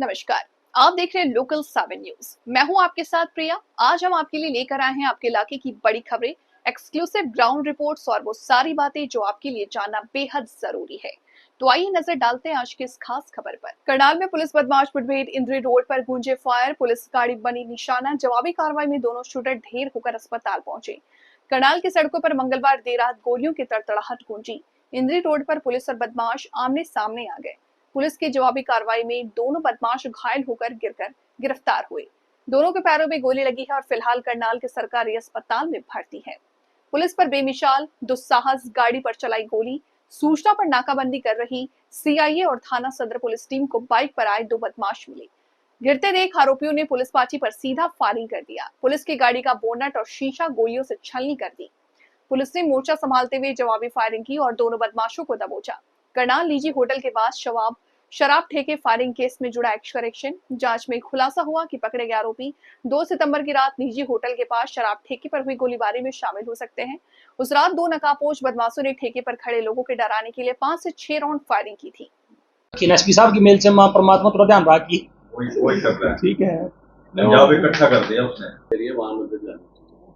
नमस्कार। आप देख रहे हैं लोकल 7 न्यूज। मैं हूं आपके साथ प्रिया। आज हम आपके लिए लेकर आए हैं आपके इलाके की बड़ी खबरें, एक्सक्लूसिव ग्राउंड रिपोर्ट्स और वो सारी बातें जो आपके लिए जानना बेहद जरूरी है। तो आइए नजर डालते हैं आज की इस खास खबर पर। करनाल में पुलिस बदमाश मुठभेड़, इंद्री रोड पर गूंजे फायर, पुलिस गाड़ी बनी निशाना। जवाबी कार्रवाई में दोनों शूटर ढेर होकर अस्पताल पहुंचे। करनाल की सड़कों पर मंगलवार देर रात गोलियों की तड़तड़ाहट गूंजी। इंद्री रोड पर पुलिस और बदमाश आमने सामने आ गए। पुलिस की जवाबी कार्रवाई में दोनों बदमाश घायल होकर गिरफ्तार हुए। दोनों के पैरों में गोली लगी है और फिलहाल करनाल के सरकारी अस्पताल में भर्ती है। पुलिस पर बेमिसाल दुस्साहस, गाड़ी पर चलाई गोली। सूचना पर नाकाबंदी कर रही सीआईए और थाना सदर पुलिस टीम को बाइक पर आए दो बदमाश मिले। गिरते देख आरोपियों ने पुलिस पार्टी पर सीधा फायरिंग कर दिया। पुलिस की गाड़ी का बोनट और शीशा गोलियों से छलनी कर दी। पुलिस ने मोर्चा संभालते हुए जवाबी फायरिंग की और दोनों बदमाशों को दबोचा। करनाल निजी होटल के पास शराब ठेके फायरिंग केस में जुड़ा एक्शन। जांच में खुलासा हुआ कि पकड़े गए आरोपी 2 सितंबर की रात निजी होटल के पास शराब ठेके पर हुई गोलीबारी में शामिल हो सकते हैं। उस रात दो नकाबपोश बदमाशों ने ठेके पर खड़े लोगों के डराने के लिए 5 से 6 राउंड फायरिंग की थी। एसपी साहब की मेल से मां परमात्मा थोड़ा ध्यान रहा कि वही कर रहा है। ठीक है, पंजाब इकट्ठा कर दिया उसने।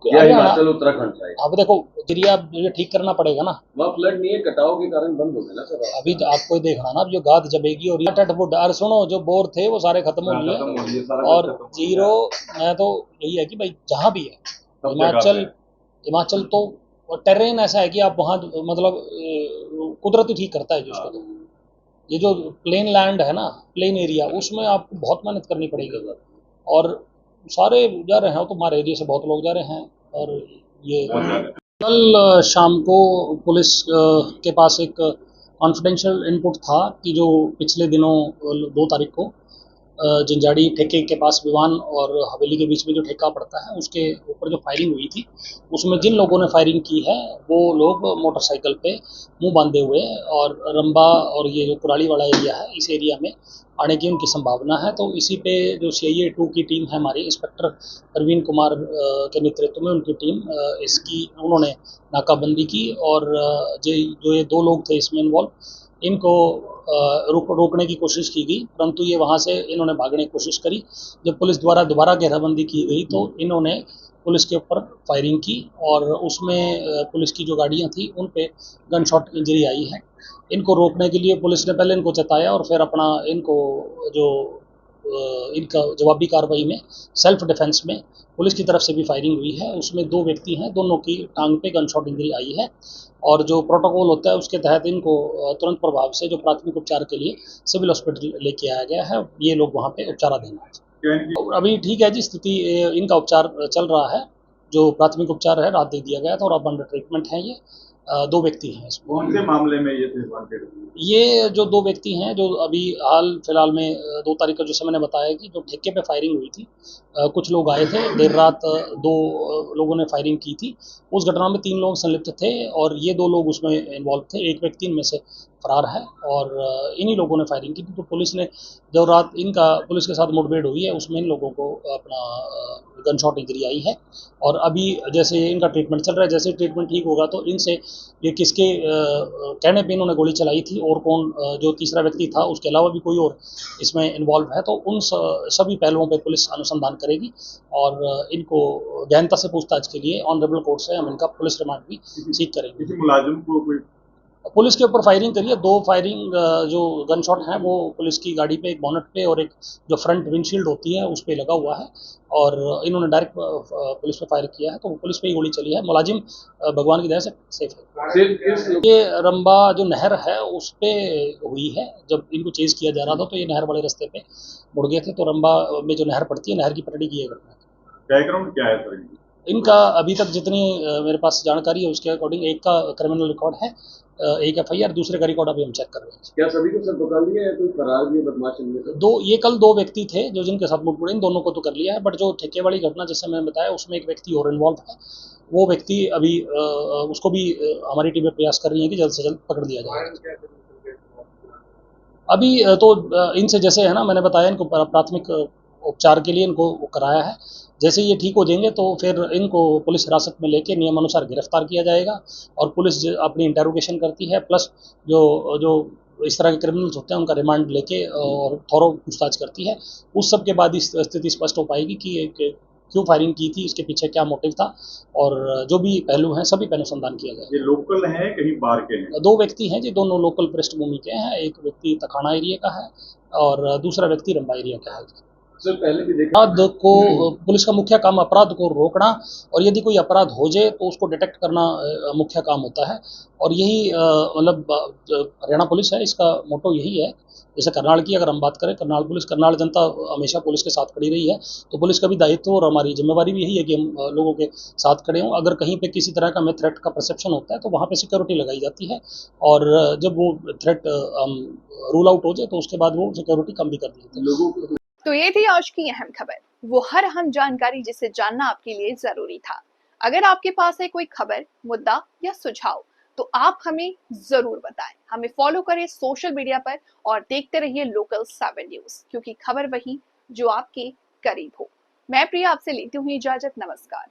या हिमाचल उत्तराखंड साइड। अब देखो जरिया ये ठीक करना पड़ेगा ना, वहाँ फ्लड नहीं है, कटाव के कारण बंद हो गया ना सर। अभी तो आपको ही देखना ना, अब जो गाद जमेगी और और सुनो जो बोर थे वो सारे खत्म हो लिए और जीरो। मैं तो यही है कि भाई जहाँ भी है हिमाचल तो टेरेन ऐसा है कि आप वहाँ मतलब कुदरती ठीक करता है जो उसको। तो ये जो प्लेन लैंड है ना, प्लेन एरिया, उसमें आपको बहुत मेहनत करनी पड़ेगी और सारे जा रहे हैं, तो हमारे एरिया से बहुत लोग जा रहे हैं। और ये कल शाम को पुलिस के पास एक कॉन्फिडेंशियल इनपुट था कि जो पिछले दिनों 2 तारीख को जंजाड़ी ठेके के पास विवान और हवेली के बीच में जो ठेका पड़ता है उसके ऊपर जो फायरिंग हुई थी, उसमें जिन लोगों ने फायरिंग की है वो लोग मोटरसाइकिल पे मुंह बांधे हुए और रंबा और ये जो कुराली वाला एरिया है, इस एरिया में आने की उनकी संभावना है। तो इसी पे जो CIA 2 की टीम है हमारी, इंस्पेक्टर प्रवीण कुमार के नेतृत्व में उनकी टीम इसकी उन्होंने नाकाबंदी की और जो ये 2 लोग थे इसमें इन्वॉल्व, इनको रोकने की कोशिश की गई, परंतु ये वहाँ से इन्होंने भागने की कोशिश करी। जब पुलिस द्वारा दोबारा घेराबंदी की गई तो इन्होंने पुलिस के ऊपर फायरिंग की और उसमें पुलिस की जो गाड़ियाँ थी उन पे गन शॉट इंजरी आई है। इनको रोकने के लिए पुलिस ने पहले इनको चताया और फिर अपना इनको जो इनका जवाबी कार्रवाई में सेल्फ डिफेंस में पुलिस की तरफ से भी फायरिंग हुई है। उसमें 2 व्यक्ति हैं, दोनों की टांग पे गन शॉट इंजरी आई है और जो प्रोटोकॉल होता है उसके तहत इनको तुरंत प्रभाव से जो प्राथमिक उपचार के लिए सिविल हॉस्पिटल लेके आया गया है। ये लोग वहाँ पे उपचाराधीन हैं। अभी ठीक है जी, स्थिति इनका उपचार चल रहा है। जो प्राथमिक उपचार है रात दे दिया गया था और अब अंडर ट्रीटमेंट है। ये 2 व्यक्ति हैं इसमें। कौन से मामले में ये थे वांटेड? ये जो 2 व्यक्ति हैं जो अभी हाल फिलहाल में 2 तारीख को जैसे मैंने बताया कि जो ठेके पे फायरिंग हुई थी, कुछ लोग आए थे देर रात, 2 लोगों ने फायरिंग की थी। उस घटना में 3 लोग संलिप्त थे और ये 2 लोग उसमें इन्वॉल्व थे। एक व्यक्ति इनमें से फरार है और इन्हीं लोगों ने फायरिंग की थी। तो पुलिस ने जो रात इनका पुलिस के साथ मुठभेड़ हुई है उसमें इन लोगों को अपना गन शॉट इंजरी आई है और अभी जैसे इनका ट्रीटमेंट चल रहा है, जैसे ट्रीटमेंट ठीक होगा तो इनसे ये किसके कहने पे इन्होंने गोली चलाई थी और कौन जो तीसरा व्यक्ति था उसके अलावा भी कोई और इसमें इन्वॉल्व है, तो उन सभी पहलुओं पे पुलिस अनुसंधान करेगी और इनको गहनता से पूछताछ के लिए ऑनरेबल कोर्ट से हम इनका पुलिस रिमांड भी सीख करेंगे। किसी मुलाजिम को कोई पुलिस के ऊपर फायरिंग करिए, 2 फायरिंग जो गन शॉट हैं वो पुलिस की गाड़ी पे, एक बोनट पे और एक जो फ्रंट विंडशील्ड होती है उस पे लगा हुआ है और इन्होंने डायरेक्ट पुलिस पे फायर किया है, तो पुलिस पे ही गोली चली है। मुलाजिम भगवान की दया से सेफ है। ये रंबा जो नहर है उस पे हुई है। जब इनको चेज किया जा रहा था तो ये नहर वाले रास्ते पे मुड़ गए थे, तो रंबा में जो नहर पड़ती है, नहर की पटड़ी की घटना है। बैकग्राउंड क्या है सर इनका अभी तक जितनी मेरे पास जानकारी है उसके अकॉर्डिंग एक का क्रिमिनल रिकॉर्ड है, एक FIR, दूसरे का रिकॉर्ड अभी हम चेक कर रहे हैं। क्या सभी को सर पकड़ लिया है? कोई फरार भी बदमाश इनमें से? ये कल 2 व्यक्ति थे जो जिनके साथ मुठभेड़, इन दोनों को तो कर लिया है, बट जो ठेके वाली घटना जैसे मैंने बताया उसमें एक व्यक्ति और इन्वॉल्व है। वो व्यक्ति अभी उसको भी हमारी टीमें प्रयास कर रही है कि जल्द से जल्द पकड़ लिया जाए। अभी तो इनसे जैसे है ना, मैंने बताया इनको प्राथमिक उपचार के लिए इनको कराया है। जैसे ये ठीक हो जाएंगे तो फिर इनको पुलिस हिरासत में लेके नियमानुसार गिरफ्तार किया जाएगा और पुलिस अपनी इंटेरोगेशन करती है। प्लस जो इस तरह के क्रिमिनल्स होते हैं उनका रिमांड लेके और थोरो पूछताछ करती है। उस सब के बाद ही स्थिति स्पष्ट हो पाएगी कि क्यों फायरिंग की थी, इसके पीछे क्या मोटिव था, और जो भी पहलू हैं सभी पे अनुसंधान किया जाएगा। ये लोकल हैं कहीं बाहर के हैं? 2 व्यक्ति हैं जी, दोनों लोकल पृष्ठभूमि के हैं। एक व्यक्ति तखाना एरिया का है और दूसरा व्यक्ति रंबा एरिया का है। सर पहले भी देखा अपराध को, पुलिस का मुख्य काम अपराध को रोकना, और यदि कोई अपराध हो जाए तो उसको डिटेक्ट करना मुख्य काम होता है। और यही मतलब हरियाणा पुलिस है, इसका मोटो यही है। जैसे करनाल की अगर हम बात करें, करनाल जनता हमेशा पुलिस के साथ खड़ी रही है, तो पुलिस का भी दायित्व और हमारी जिम्मेवारी भी यही है कि हम लोगों के साथ खड़े हों। अगर कहीं पे किसी तरह का हमें थ्रेट का परसेप्शन होता है तो वहाँ पे सिक्योरिटी लगाई जाती है, और जब वो थ्रेट रूल आउट हो जाए तो उसके बाद वो सिक्योरिटी कम भी कर दी जाती है। लोगों को तो ये थी आज की अहम खबर, वो हर अहम जानकारी जिसे जानना आपके लिए जरूरी था। अगर आपके पास है कोई खबर, मुद्दा या सुझाव, तो आप हमें जरूर बताएं। हमें फॉलो करें सोशल मीडिया पर और देखते रहिए लोकल 7 न्यूज, क्योंकि खबर वही जो आपके करीब हो। मैं प्रिया आपसे लेती हूँ इजाजत, नमस्कार।